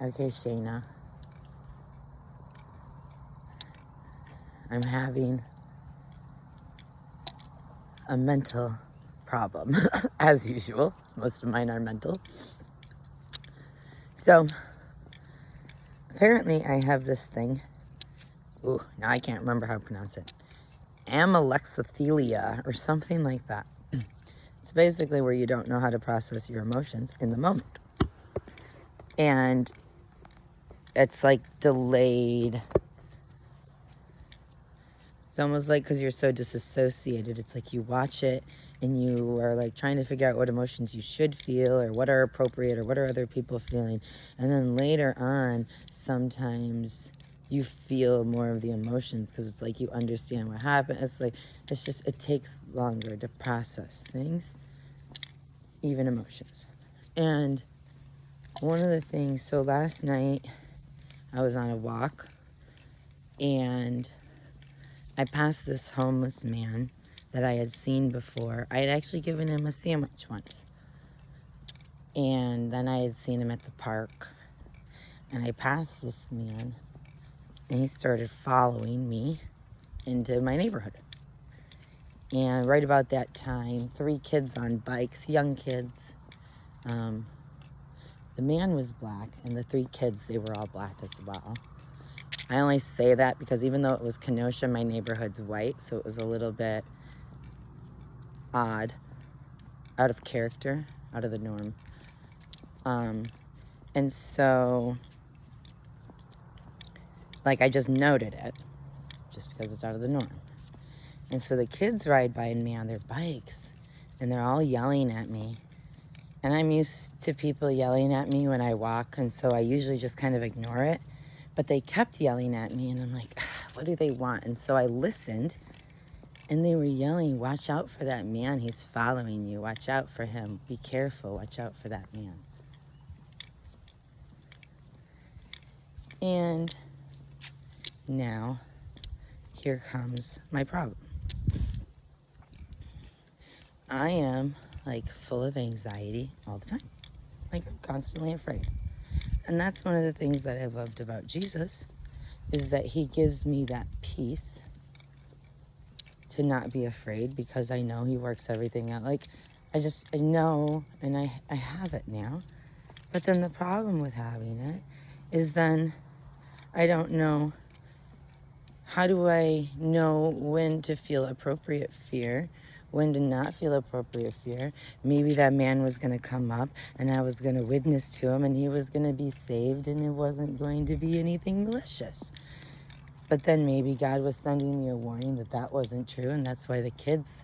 Okay, Shayna, I'm having a mental problem, as usual. Most of mine are mental. So, apparently I have this thing. Ooh, now I can't remember how to pronounce it. Amalexithymia or something like that. It's basically where you don't know how to process your emotions in the moment. And it's like delayed. It's almost like because you're so disassociated. It's like you watch it and you are like trying to figure out what emotions you should feel or what are appropriate or what are other people feeling. And then later on, sometimes you feel more of the emotions because it's like you understand what happened. It's like, it's just, it takes longer to process things, even emotions. And one of the things, so last night I was on a walk and I passed this homeless man that I had seen before. I had actually given him a sandwich once. And then I had seen him at the park. And I passed this man and he started following me into my neighborhood. And right about that time, 3 kids on bikes, young kids. The man was black and the 3 kids, they were all black as well. I only say that because even though it was Kenosha, my neighborhood's white, so it was a little bit odd, out of character, out of the norm. And so, like, I just noted it, just because it's out of the norm. And so the kids ride by me on their bikes, and they're all yelling at me. And I'm used to people yelling at me when I walk, and so I usually just kind of ignore it. But they kept yelling at me, and I'm like, what do they want? And so I listened, and they were yelling, watch out for that man. He's following you. Watch out for him. Be careful. Watch out for that man. And now, here comes my problem. I am, like, full of anxiety all the time. Like, I'm constantly afraid. And that's one of the things that I loved about Jesus, is that he gives me that peace to not be afraid because I know he works everything out. Like, I know, and I have it now. But then the problem with having it is then I don't know, how do I know when to feel appropriate fear, when to not feel appropriate fear? Maybe that man was going to come up and I was going to witness to him and he was going to be saved and it wasn't going to be anything malicious. But then maybe God was sending me a warning that that wasn't true, and that's why the kids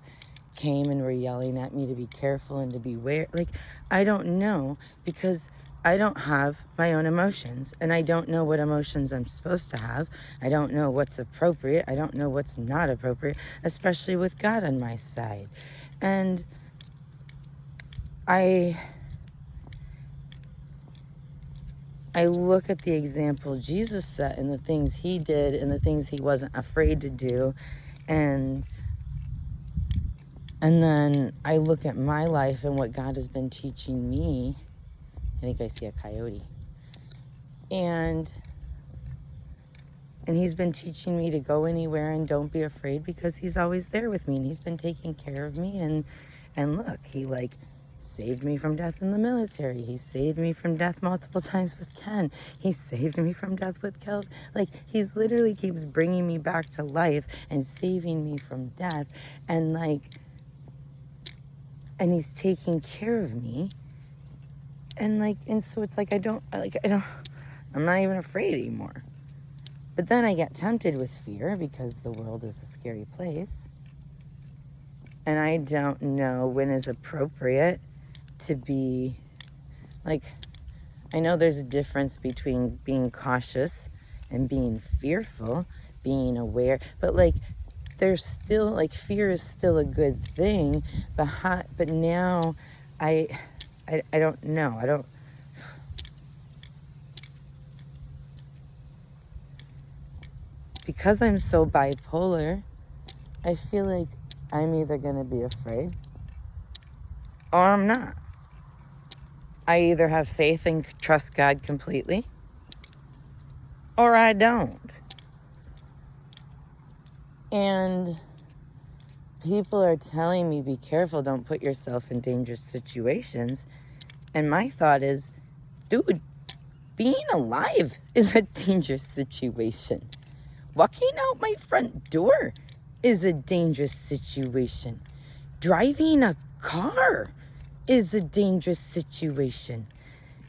came and were yelling at me to be careful and to beware. Like, I don't know, because I don't have my own emotions, and I don't know what emotions I'm supposed to have. I don't know what's appropriate. I don't know what's not appropriate, especially with God on my side. And I look at the example Jesus set and the things he did and the things he wasn't afraid to do, and then I look at my life and what God has been teaching me. I think I see a coyote. And he's been teaching me to go anywhere and don't be afraid because he's always there with me and he's been taking care of me. And look, he like saved me from death in the military. He saved me from death multiple times with Ken. He saved me from death with Kel. Like, he's literally keeps bringing me back to life and saving me from death. And like, and he's taking care of me. And like, and so it's like, I'm not even afraid anymore. But then I get tempted with fear because the world is a scary place. And I don't know when is appropriate to be, like, I know there's a difference between being cautious and being fearful, being aware, but like, there's still, like, fear is still a good thing, but now I don't know. Because I'm so bipolar, I feel like I'm either going to be afraid or I'm not. I either have faith and trust God completely, or I don't. And people are telling me, be careful, don't put yourself in dangerous situations. And my thought is, dude, being alive is a dangerous situation. Walking out my front door is a dangerous situation. Driving a car is a dangerous situation.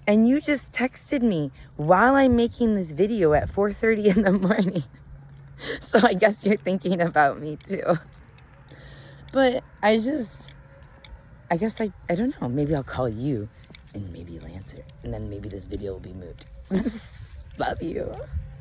And you just texted me while I'm making this video at 4:30 in the morning. So I guess you're thinking about me too. But I guess I don't know. Maybe I'll call you and maybe you'll answer. And then maybe this video will be moved. Love you.